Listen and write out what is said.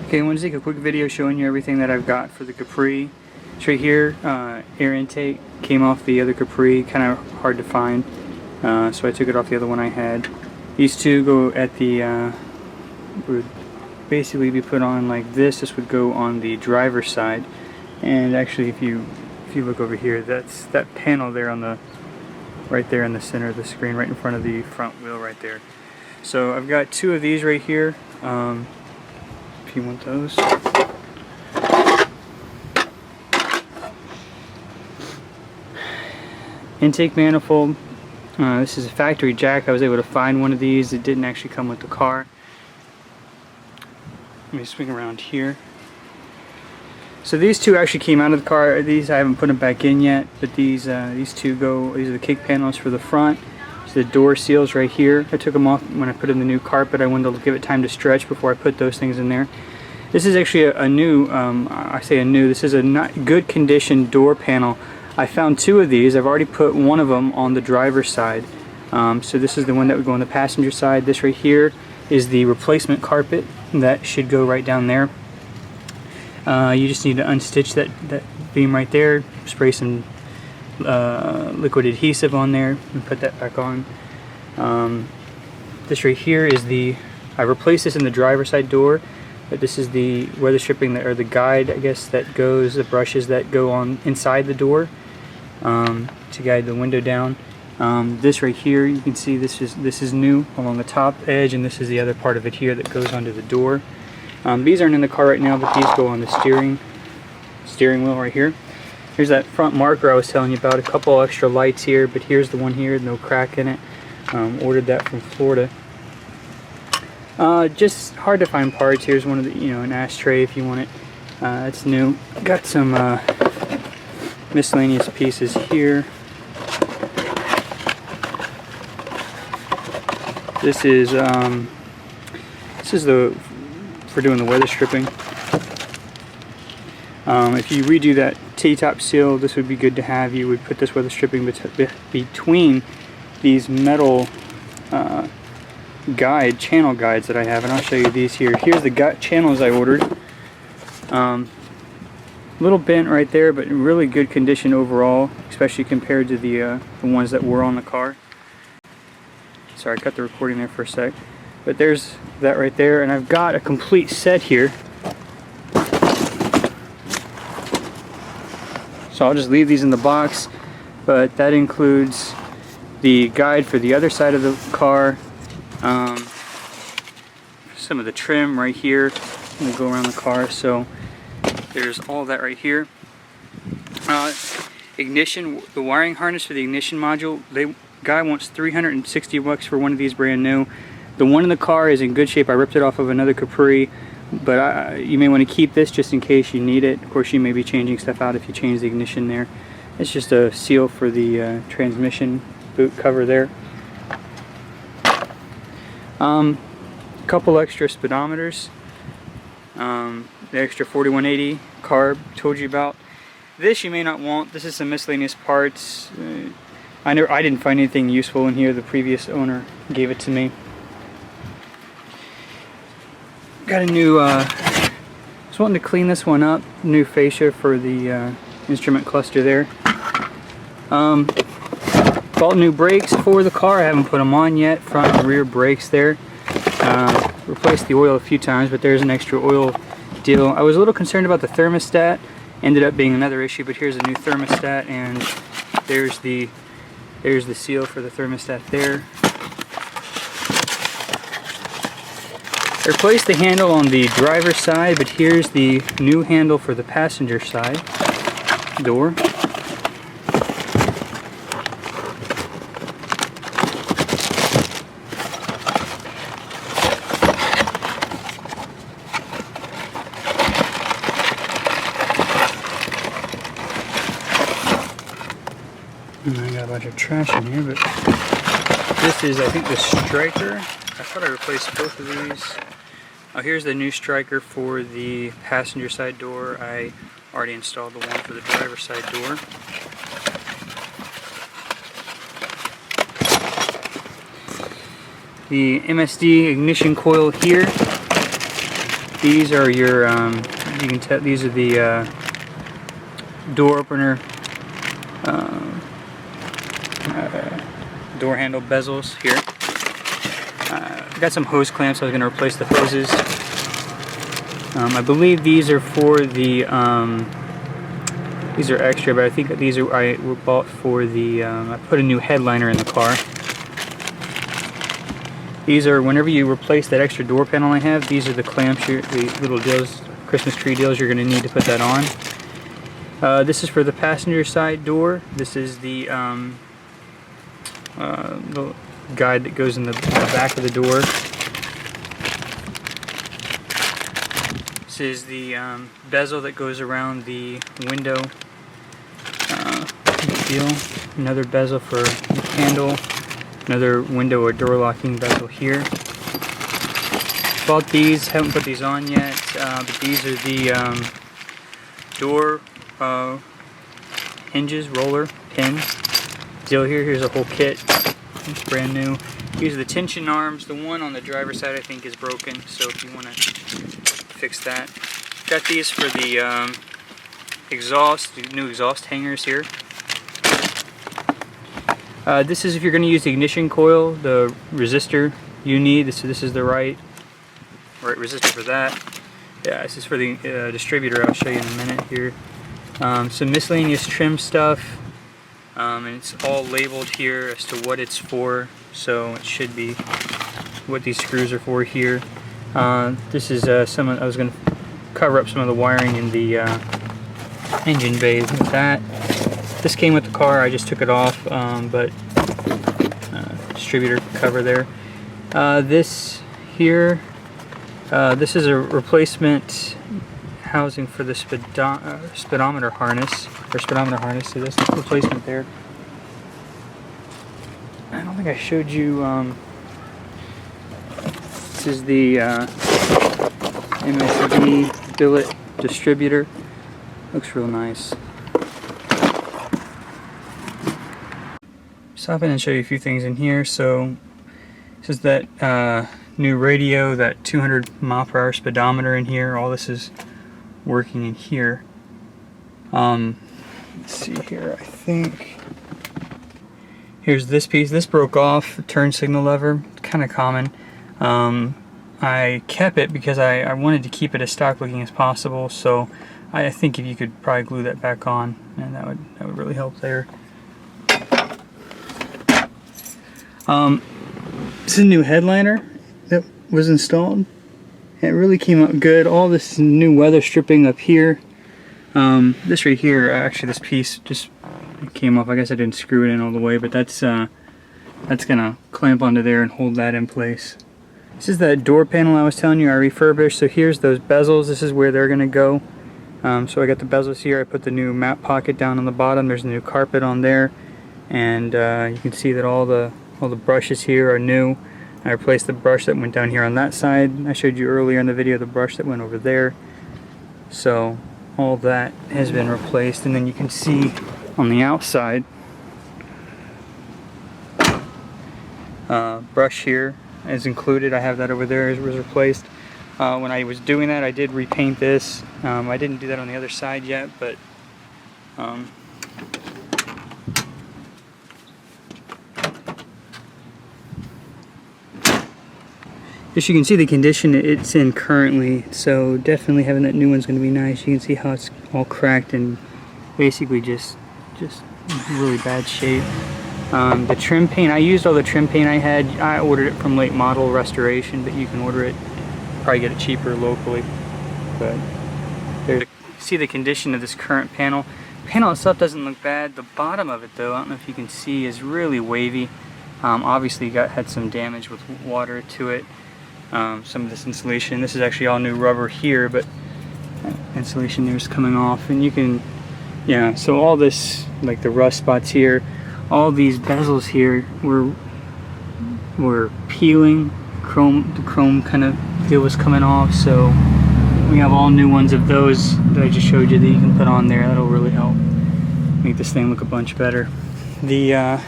Okay, I want to take a quick video showing you everything that I've got for the Capri. It's right here. Air intake came off the other Capri, kind of hard to find, so I took it off the other one I had. These two go at the, would basically be put on like this. This would go on the driver's side, and actually if you look over here, that's that panel there on the, right there in the center of the screen, right in front of the front wheel right there. So I've got two of these right here. If you want those. Intake manifold. This is a factory jack. I was able to find one of these. It didn't actually come with the car. Let me swing around here. So these two actually came out of the car. These I haven't put them back in yet, but these two go. These are the kick panels for the front. The door seals right here. I took them off when I put in the new carpet. I wanted to give it time to stretch before I put those things in there. This is actually a new, I say a new, this is a not good condition door panel. I found two of these. I've already put one of them on the driver's side. So this is the one that would go on the passenger side. This right here is the replacement carpet. That should go right down there. You just need to unstitch that beam right there, spray some liquid adhesive on there and put that back on. This right here is I replaced this in the driver's side door, but this is the weather stripping or the guide, I guess, that goes, the brushes that go on inside the door to guide the window down. This right here, you can see this is new along the top edge, and this is the other part of it here that goes onto the door. These aren't in the car right now, but these go on the steering wheel right here. Here's that front marker I was telling you about. A couple extra lights here, but here's the one here, no crack in it. Ordered that from Florida. Just hard to find parts. Here's one of the, an ashtray if you want it. It's new. Got some miscellaneous pieces here. This is for doing the weather stripping. If you redo that T-top seal, this would be good to have. You would put this weather stripping between these metal channel guides that I have, and I'll show you these here. Here's the channels I ordered. Little bent right there, but in really good condition overall, especially compared to the ones that were on the car. Sorry, I cut the recording there for a sec. But there's that right there, and I've got a complete set here. So I'll just leave these in the box, but that includes the guide for the other side of the car, some of the trim right here, and go around the car. So there's all that right here. Ignition, the wiring harness for the ignition module. Guy wants $360 for one of these brand new. The one in the car is in good shape. I ripped it off of another Capri. But you may want to keep this just in case you need it. Of course, you may be changing stuff out if you change the ignition there. It's just a seal for the transmission boot cover there. Couple extra speedometers. The extra 4180 carb told you about. This you may not want. This is some miscellaneous parts. I didn't find anything useful in here. The previous owner gave it to me. Got a new, just wanting to clean this one up, new fascia for the instrument cluster there. Bought new brakes for the car. I haven't put them on yet, front and rear brakes there. Replaced the oil a few times, but there's an extra oil deal. I was a little concerned about the thermostat, ended up being another issue, but here's a new thermostat, and there's the seal for the thermostat there. I replaced the handle on the driver's side, but here's the new handle for the passenger side door. And I got a bunch of trash in here, but this is, I think, the striker. I thought I replaced both of these. Oh, here's the new striker for the passenger side door. I already installed the one for the driver's side door. The MSD ignition coil here. These are your, you can tell, these are the door opener, door handle bezels here. I got some hose clamps, so I was going to replace the hoses. I believe these are for the, these are extra, but I think that these are, were bought for the, I put a new headliner in the car. These are, whenever you replace that extra door panel I have, these are the clamps, the little deals, Christmas tree deals, you're going to need to put that on. This is for the passenger side door. This is the guide that goes in the back of the door. This is the bezel that goes around the window deal. Another bezel for the handle. Another window or door locking bezel here. Bought these, haven't put these on yet, but these are the door hinges, roller, pins. Deal here, here's a whole kit. It's brand new. These are the tension arms. The one on the driver's side I think is broken, so if you want to fix that. Got these for the exhaust, the new exhaust hangers here. This is if you're going to use the ignition coil, the resistor you need. This is the right resistor for that. Yeah, this is for the distributor. I'll show you in a minute here. Some miscellaneous trim stuff, and it's all labeled here as to what it's for. So it should be what these screws are for here. This is I was going to cover up some of the wiring in the engine bay with that. This came with the car, I just took it off, but distributor cover there. This here, this is a replacement housing for the speedometer harness, so that's the replacement there. I don't think I showed you, this is the MSD billet distributor. Looks real nice. Stop in and show you a few things in here. So this is that new radio, that 200 mile per hour speedometer in here. All this is working in here. Let's see here, I think here's this piece. This broke off, turn signal lever, kind of common. I kept it because I wanted to keep it as stock looking as possible, so I think if you could probably glue that back on, and that would really help there. This is a new headliner that was installed. It really came out good. All this new weather stripping up here. This right here, actually this piece just came off. I guess I didn't screw it in all the way, but that's gonna clamp onto there and hold that in place. This is that door panel I was telling you I refurbished. So here's those bezels. This is where they're gonna go. So I got the bezels here. I put the new map pocket down on the bottom. There's a new carpet on there, and you can see that all the brushes here are new. I replaced the brush that went down here on that side. I showed you earlier in the video the brush that went over there. So all that has been replaced, and then you can see on the outside brush here is included. I have that over there. It was replaced. When I was doing that, I did repaint this. I didn't do that on the other side yet, but as you can see the condition it's in currently, so definitely having that new one's going to be nice. You can see how it's all cracked and basically just really bad shape. The trim paint, I used all the trim paint I had. I ordered it from Late Model Restoration, but you can order it, probably get it cheaper locally. But there, see the condition of this current panel. The panel itself doesn't look bad. The bottom of it though, I don't know if you can see, is really wavy. Obviously had some damage with water to it. Some of this insulation. This is actually all new rubber here, but insulation there is coming off, and you can, yeah. So all this, like the rust spots here, all these bezels here were peeling. The chrome kind of deal was coming off, so we have all new ones of those that I just showed you that you can put on there. That'll really help make this thing look a bunch better. The